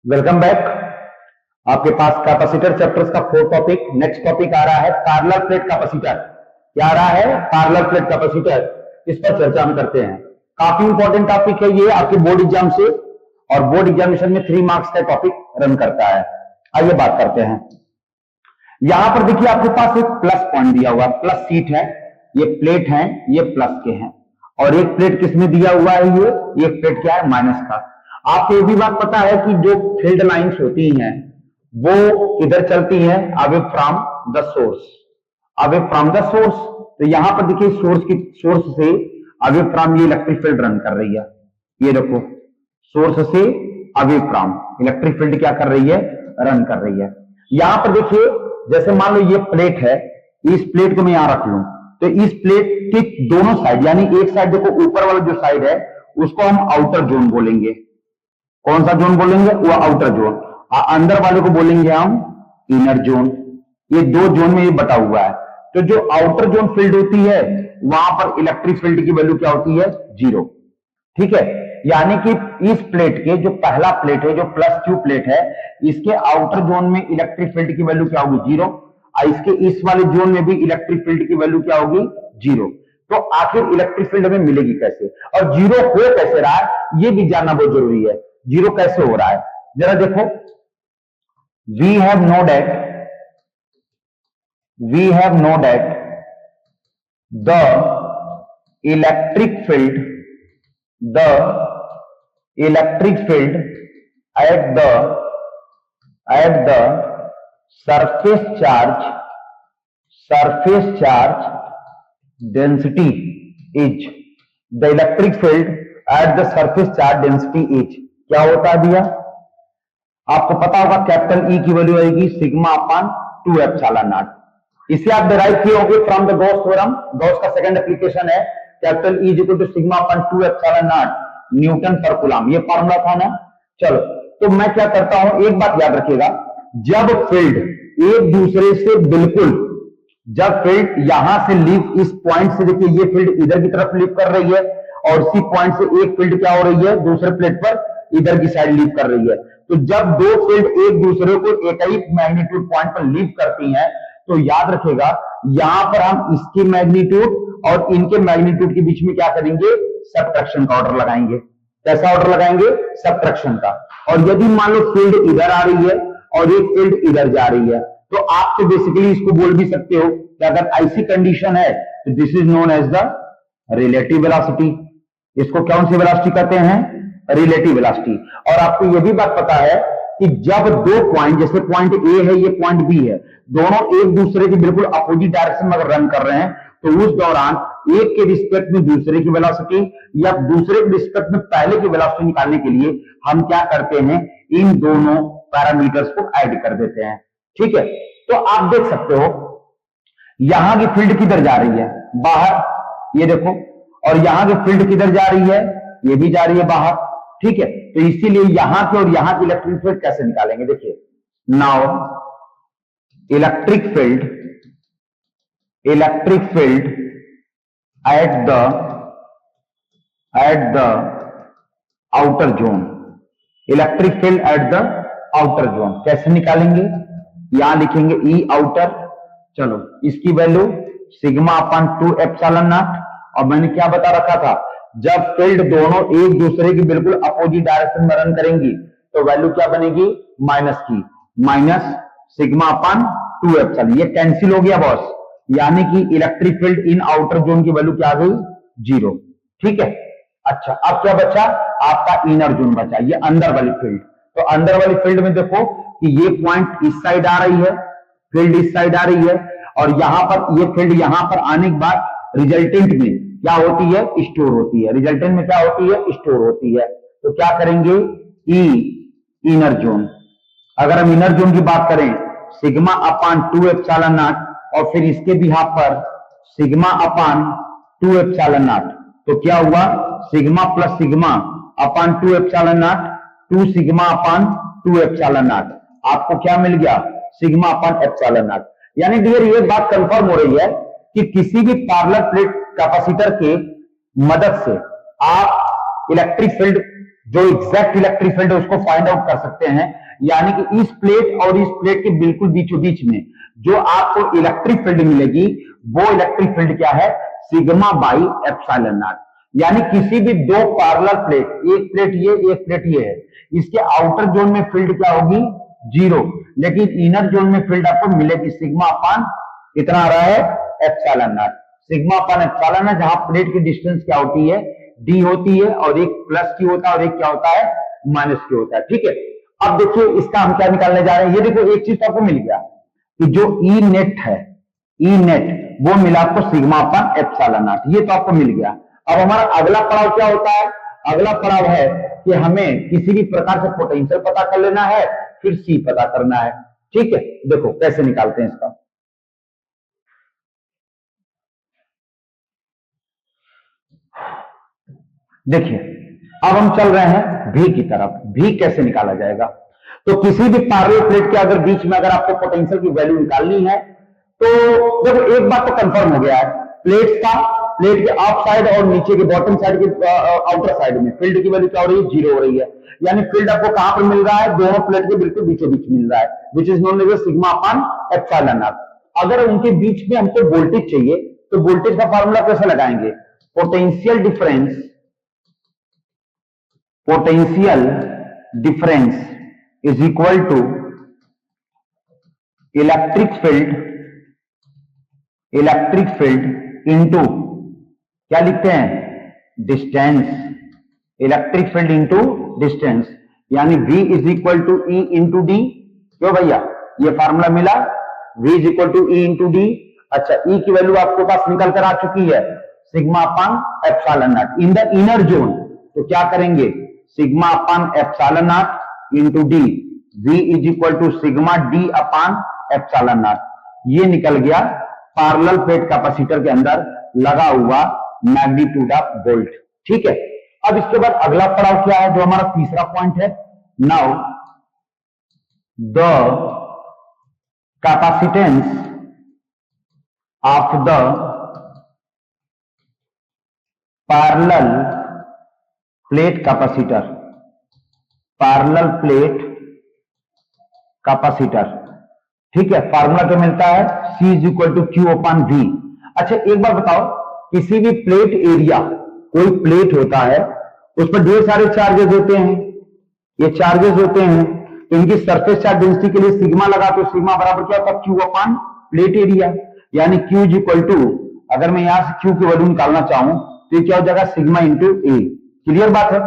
Welcome back. आपके पास capacitor chapters का fourth topic, next topic आ रहा है पैरेलल प्लेट कैपेसिटर। क्या आ रहा है? Parallel plate capacitor. इस पर चर्चा हम करते हैं। काफी इंपॉर्टेंट टॉपिक है ये आपके बोर्ड एग्जाम से, और बोर्ड एग्जामिनेशन में 3 मार्क्स का टॉपिक रन करता है। आइए बात करते हैं। यहां पर देखिए आपके पास एक प्लस पॉइंट दिया हुआ, प्लस सीट है, ये प्लेट है, ये प्लस के हैं, और एक प्लेट किसमें दिया हुआ है? ये एक प्लेट क्या है? माइनस का। आपको ये भी बात पता है कि जो फील्ड लाइंस होती हैं वो इधर चलती हैं away from the source, away from the source. तो यहां पर देखिए सोर्स से अवे फ्रॉम ये इलेक्ट्रिक फील्ड रन कर रही है। ये देखो, सोर्स से अवे फ्रॉम इलेक्ट्रिक फील्ड क्या कर रही है? रन कर रही है। यहां पर देखिए, जैसे मान लो ये प्लेट है, इस प्लेट को मैं यहां रख लूं, तो इस प्लेट के दोनों साइड, यानी एक साइड देखो, ऊपर वाला जो साइड है उसको हम आउटर जोन बोलेंगे। कौन सा जोन बोलेंगे? वो आउटर जोन। अंदर वाले को बोलेंगे हम इनर जोन। ये दो जोन में ये बटा हुआ है। तो जो आउटर जोन फील्ड होती है वहां पर इलेक्ट्रिक फील्ड की वैल्यू क्या होती है? 0। ठीक है, यानी कि इस प्लेट के जो पहला प्लेट है, जो प्लस Q प्लेट है, इसके आउटर जोन में इलेक्ट्रिक फील्ड की वैल्यू क्या होगी? 0। और इसके इस वाले जोन में भी इलेक्ट्रिक फील्ड की वैल्यू क्या होगी? 0। तो आखिर इलेक्ट्रिक फील्ड हमें मिलेगी कैसे, और 0 हो कैसे रहा है ये भी जानना बहुत जरूरी है। 0 कैसे हो रहा है जरा देखो। we have know that the electric field at the surface charge density is the electric field at the surface charge density is क्या होता है भैया? आपको पता होगा कैपिटल ई की वैल्यू आएगी सिग्मा अपान 2 एप्सिलॉन नॉट। इसे आप डिराइव किए होंगे from the Gauss theorem. Gauss का सेकंड एप्लीकेशन है, capital E is equal to sigma upon 2 epsilon not newton per coulomb. ये फॉर्मूला था ना। चलो, तो मैं क्या करता हूं, एक बात याद रखिएगा, जब फील्ड एक दूसरे से बिल्कुल, जब फील्ड यहां से लीव, इस पॉइंट से देखिए ये फील्ड इधर की तरफ लीव कर रही है, और इसी पॉइंट से एक फील्ड क्या हो रही है? दूसरे प्लेट पर इधर की साइड लीव कर रही है। तो जब दो फील्ड एक दूसरे को एक ही मैग्नीट्यूड पॉइंट पर लीव करती हैं, तो याद रखेगा यहां पर हम इसकी मैग्नीट्यूड और इनके मैग्नीट्यूड के बीच में क्या करेंगे? सबट्रैक्शन का ऑर्डर लगाएंगे। कैसा ऑर्डर लगाएंगे? सबट्रैक्शन का। और यदि मान लो फील्ड इधर आ रही है और एक फील्ड इधर जा रही है, तो आप तो बेसिकली इसको बोल भी सकते हो कि अगर ऐसी कंडीशन है तो this is known as the relative velocity. इसको कौन सी वेलोसिटी कहते हैं? Relative velocity. और आपको यह भी बात पता है कि जब दो पॉइंट, जैसे पॉइंट ए है, ये पॉइंट बी है, दोनों एक दूसरे के बिल्कुल अपोजिट डायरेक्शन में अगर रन कर रहे हैं, तो उस दौरान एक के रिस्पेक्ट में दूसरे की वेलोसिटी या दूसरे के रिस्पेक्ट में पहले की वेलोसिटी निकालने के लिए हम क्या करते हैं? इन दोनों पैरामीटर्स को ऐड कर देते हैं। ठीक है, तो आप देख सकते हो यहां की फील्ड किधर जा रही है? बाहर। ये देखो, और यहां की फील्ड किधर जा रही है? ये भी जा रही है बाहर। ठीक है, तो इसीलिए यहां के और यहां की इलेक्ट्रिक फील्ड कैसे निकालेंगे? देखिए, now electric field at the outer zone, electric field at the outer zone कैसे निकालेंगे? यहां लिखेंगे ई आउटर। चलो, इसकी value sigma upon 2 epsilon not. और मैंने क्या बता रखा था, जब फील्ड दोनों एक दूसरे की बिल्कुल अपोजिट डायरेक्शन में रन करेंगी तो वैल्यू क्या बनेगी? माइनस की, माइनस सिग्मा अपान 2 एप्सिलॉन। ये कैंसिल हो गया बॉस, यानी कि इलेक्ट्रिक फील्ड इन आउटर जोन की वैल्यू क्या आ गई? 0। ठीक है, अच्छा, अब क्या बचा? आपका इनर जोन बचा, ये अंदर वाली फील्ड। तो अंदर वाली फील्ड में देखो कि ये पॉइंट इस साइड आ रही है, फील्ड इस साइड आ रही है, और यहां पर ये फील्ड यहां पर आने के बाद रिजल्टेंट में क्या होती है? स्टोर होती है। रिजल्टेंट में क्या होती है? स्टोर होती है। तो क्या करेंगे? Inner zone. अगर हम इनर जोन की बात करें, सिग्मा अपान 2 एप्सिलॉन नॉट, और फिर इसके बिहाफ पर सिग्मा अपान 2 एप्सिलॉन नॉट, तो क्या हुआ? Sigma plus sigma upon 2 epsilon not, 2 sigma upon 2 epsilon not. आपको क्या मिल गया? Sigma upon epsilon not. यानी डियर, ये बात कंफर्म हो रही है कि किसी भी पैरेलल प्लेट कैपेसिटर के मदद से आप इलेक्ट्रिक फील्ड जो एग्जैक्ट इलेक्ट्रिक फील्ड है उसको फाइंड आउट कर सकते हैं। यानी कि इस प्लेट और इस प्लेट के बिल्कुल बीचों बीच में जो आपको इलेक्ट्रिक फील्ड मिलेगी वो इलेक्ट्रिक फील्ड क्या है, सिग्मा बाई एप्सिलॉन नॉट। यानी किसी भी दो पैरेलल प्लेट, एक प्लेट ये एक प्लेट ये है, इसके आउटर जोन में फील्ड क्या होगी, जीरो, लेकिन इनर जोन में फील्ड आपको मिलेगी सिग्मा अपान कितना आ रहा है, epsilon not. Sigma upon epsilon not, जहां प्लेट की डिस्टेंस क्या होती है, डी होती है, और एक प्लस की होता है और एक क्या होता है, माइनस की होता है। ठीक है, अब देखिए इसका हम क्या निकालने जा रहे हैं। ये देखो एक चीज तो आपको मिल गया कि जो ई नेट है, ई नेट वो मिला आपको सिग्मा अपान एप्सिलॉन नॉट, ये तो आपको मिल गया। अब हमारा अगला पड़ाव क्या होता है, अगला पड़ाव है कि हमें किसी भी प्रकार से पोटेंशियल पता कर लेना है, फिर सी पता करना है। ठीक है, देखो कैसे निकालते हैं इसका। देखिए अब हम चल रहे हैं भी की तरफ। भी कैसे निकाला जाएगा, तो किसी भी पैरेलल प्लेट के अगर बीच में अगर आपको पोटेंशियल की वैल्यू निकालनी है तो देखो एक बात तो कंफर्म हो गया है, प्लेट के अप साइड और नीचे के बॉटम साइड के आउटर साइड में फील्ड की वैल्यू क्या हो रही है, जीरो हो रही है। यानी फील्ड आपको कहां पर मिल रहा है, दोनों प्लेट के बिल्कुल बीचों बीच मिल रहा है, which is known as sigma upon epsilon not. अगर उनके बीच में हमको वोल्टेज चाहिए तो वोल्टेज का फॉर्मूला कैसे लगाएंगे, potential difference is equal to electric field into क्या लिखते हैं, distance, electric field into distance, यानी V is equal to E into D. क्यों भैया, ये फार्मूला मिला, V is equal to E into D. अच्छा, E की वैल्यू आपके पास निकल कर आ चुकी है, sigma upon epsilon not in the inner zone. तो क्या करेंगे, sigma upon epsilon not into D, V is equal to sigma D upon epsilon not. ये निकल गया पैरेलल प्लेट कैपेसिटर के अंदर लगा हुआ मैग्नीट्यूड ऑफ वोल्ट। ठीक है, अब इसके बाद अगला पड़ाव क्या है, जो हमारा तीसरा पॉइंट है, now the capacitance of the parallel plate capacitor. ठीक है, फार्मूला क्या मिलता है, C is equal to Q upon V। अच्छा एक बार बताओ, किसी भी प्लेट एरिया, कोई प्लेट होता है उस पर ढेर सारे चार्जेस होते हैं, ये चार्जेस होते हैं, तो इनकी सरफेस चार्ज डेंसिटी के लिए सिग्मा लगा, तो सिग्मा बराबर क्या होता है, क्यू अपॉन प्लेट एरिया। यानी Q इज इक्वल टू, अगर मैं यहां से Q की वैल्यू निकालना चाहूं तो ये क्या हो जाएगा, सिग्मा इंटू ए। क्लियर बात है,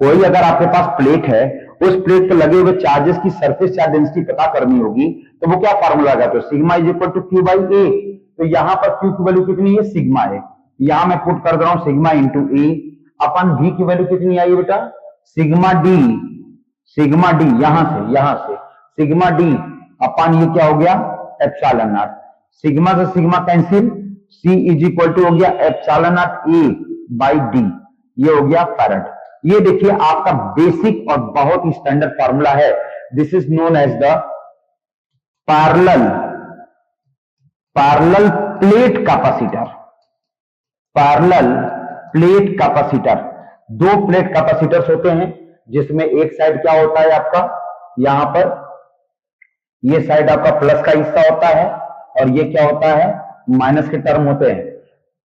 कोई अगर आपके पास प्लेट है, उस प्लेट पर लगे हुए चार्जेस की सरफेस चार्ज डेंसिटी पता करनी होगी, तो वो क्या फार्मूला लगा, तो sigma is equal to Q by A. तो यहां पर क्यू की वैल्यू कितनी है, सिग्मा है, यहां मैं पुट कर दे रहा हूं सिग्मा इंटू ए अपन V की वैल्यू कितनी आई बेटा, सिग्मा डी, यहां से सिग्मा डी अपन ये क्या हो गया, एप्सिलॉन नॉट। सिग्मा से sigma cancel, C is equal to हो गया epsilon not A by D, ये हो गया फैराड। ये देखिए आपका बेसिक और बहुत ही स्टैंडर्ड फार्मूला है, this is known as the parallel plate capacitor. दो प्लेट कैपेसिटर्स होते हैं, जिसमें एक साइड क्या होता है आपका, यहां पर ये साइड आपका प्लस का हिस्सा होता है और ये क्या होता है, माइनस के टर्म होते हैं।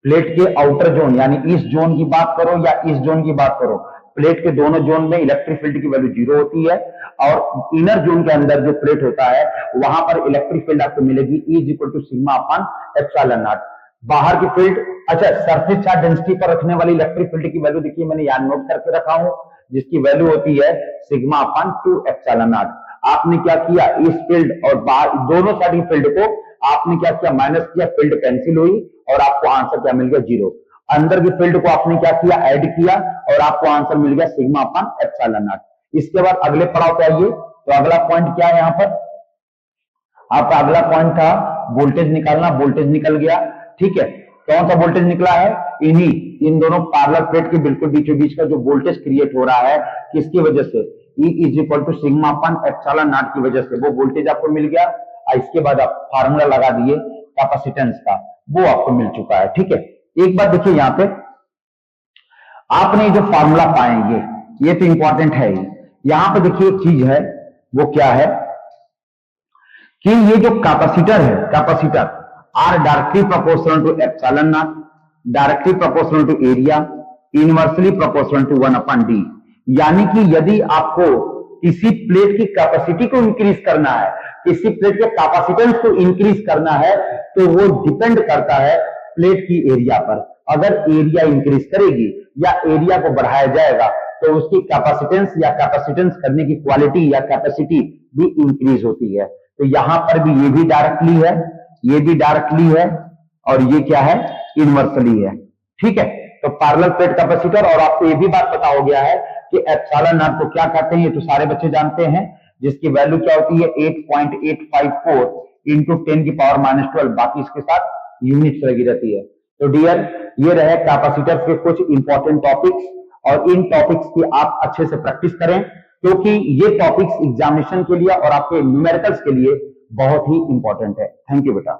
प्लेट के आउटर जोन, यानी इस जोन की बात करो या इस जोन की बात करो, प्लेट के दोनों जोन में इलेक्ट्रिक फील्ड की वैल्यू जीरो होती है, और इनर जोन के अंदर जो प्लेट होता है वहां पर इलेक्ट्रिक फील्ड आपको मिलेगी E is equal to sigma upon epsilon not. बाहर की फील्ड, अच्छा सरफेस चार्ज डेंसिटी पर रखने वाली इलेक्ट्रिक फील्ड की वैल्यू देखिए मैंने यहां नोट करके रखा हूं, जिसकी वैल्यू होती है सिग्मा अपान 2 एप्सिलॉन नॉट। आपने क्या किया, इस फील्ड और बाहर दोनों साइड की फील्ड को आपने क्या किया, माइनस किया, फील्ड कैंसिल हुई और आपको आंसर क्या मिल गया, जीरो। अंदर की फील्ड को आपने क्या किया, ऐड किया और आपको आंसर मिल गया सिग्मा अपान एप्सिलॉन नॉट। इसके बाद अगले पड़ाव पे आइए, तो अगला पॉइंट क्या है, यहां पर आपका अगला पॉइंट था वोल्टेज निकालना। वोल्टेज निकल गया, ठीक है, कौन सा वोल्टेज निकला है, इन दोनों पैरेलल प्लेट के बिल्कुल बीचों बीच का जो वोल्टेज क्रिएट हो रहा है, किसकी वजह से, E is equal to sigma upon epsilon not की वजह से वो वोल्टेज आपको मिल गया। इसके बाद आप फार्मूला लगा दिए कैपेसिटेंस का, वो आपको मिल चुका है। ठीक है, एक बात देखिए यहां पे आपने जो फार्मूला पाएंगे, ये तो इंपॉर्टेंट है ही। यहां पर देखिए एक चीज है, वो क्या है कि ये जो कैपेसिटर है, capacitor are directly proportional to epsilon not, directly proportional to area, inversely proportional to 1/d। यानी कि यदि आपको किसी प्लेट की कैपेसिटी को इंक्रीज करना है, किसी प्लेट के कैपेसिटेंस को इंक्रीज करना है, तो वो डिपेंड करता है प्लेट की एरिया पर। अगर एरिया इंक्रीज करेगी या एरिया को बढ़ाया जाएगा तो उसकी कैपेसिटेंस या कैपेसिटेंस करने की क्वालिटी या कैपेसिटी भी इंक्रीज होती है। तो यहां पर भी ये भी डायरेक्टली है, ये भी डायरेक्टली है, और ये क्या है, इनवर्सली है। ठीक है, तो पैरेलल प्लेट कैपेसिटर। और आपको ये भी बात पता हो गया है कि एप्सिलॉन नॉट को क्या कहते हैं, ये तो सारे बच्चे जानते हैं, जिसकी वैल्यू क्या होती है 8.854 इंटू 10⁻⁻12, बाकी इसके साथ यूनिट्स लगी रहती है। तो डियर, ये रहे कैपेसिटर के कुछ इंपॉर्टेंट टॉपिक्स, और इन टॉपिक्स की आप अच्छे से प्रैक्टिस करें, क्योंकि ये टॉपिक्स एग्जामिनेशन के लिए और आपके न्यूमेरिकल्स के लिए बहुत ही इंपॉर्टेंट है। थैंक यू बेटा।